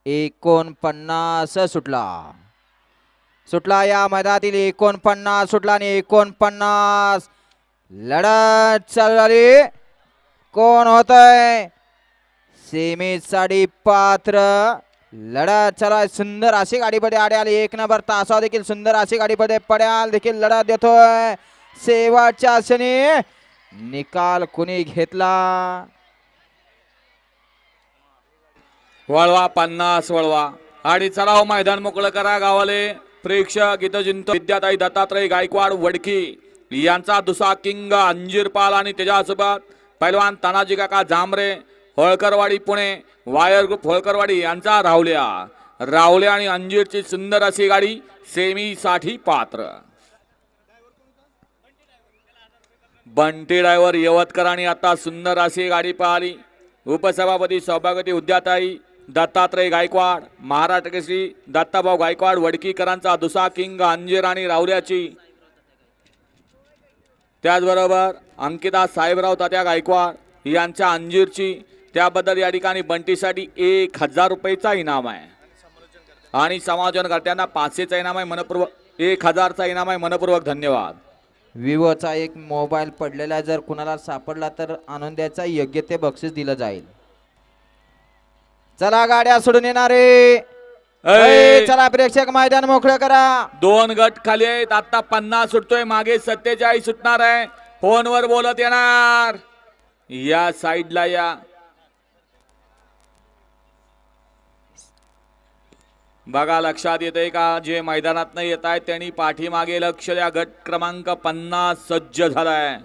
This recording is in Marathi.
49 सुटला सुटला या मैदानातील 49 सुटला आणि 49 लढत चालू झाली. कोण होतंय सेमीसाठी पात्र लढत चालू आहे. सुंदर अशी गाडीमध्ये आड्याल 1 नंबर तासा देखील सुंदर अशी गाडीमध्ये पड्याल देखील लढत देतोय. शेवटच्या क्षणी निकाल कुणी घेतला. वळवा 50 वळवा आणि चला मैदान मोकळं करा. गावाले प्रेक्षक इथं जिंत विद्याताई दत्तात्रय गायकवाड वडकी यांचा दुसरा किंग अंजीरपाल आणि त्याच्यासोबत पैलवान तानाजी काका जांभरे होळकरवाडी पुणे वायर ग्रुप होळकरवाडी यांचा रावल्या आणि अंजीरची सुंदर अशी गाडी सेमी साठी पात्र. बंटी ड्रायव्हर यवतकरांनी आता सुंदर अशी गाडी पाहिली. उपसभापती सौभाग्यवती विद्याताई दत्तात्रय गायकवाड महाराष्ट्र केसरी दत्ताभाऊ गायकवाड वडकीकरांचा दुसरा किंग अंजीर आणि रावल्याची त्याचबरोबर अंकिता साहेबराव तात्या गायकवाड यांच्या अंजीरची त्याबद्दल या ठिकाणी बंटीसाठी 1000 रुपयेचा इनाम आहे आणि समायोजनकर्त्यांना 500चा इनाम आहे. मनपूर्वक 1000चा इनाम आहे. मनपूर्वक धन्यवाद. विवोचा एक मोबाईल पडलेला जर कुणाला सापडला तर आणून द्यायचा. योग्य ते बक्षीस दिलं जाईल. चला गाड्या सोडून येणारे चला प्रेक्षक मैदान मोकळं करा. 2 गट खाली आहेत. आता 50 सुटतोय मागे 47 सुटणार आहे. फोनवर बोलत येणार या साईडला या बघा. लक्षात येते का जे मैदानात नाही येत आहेत त्यांनी पाठीमागे लक्ष द्या. गट क्रमांक 50 सज्ज झालाय.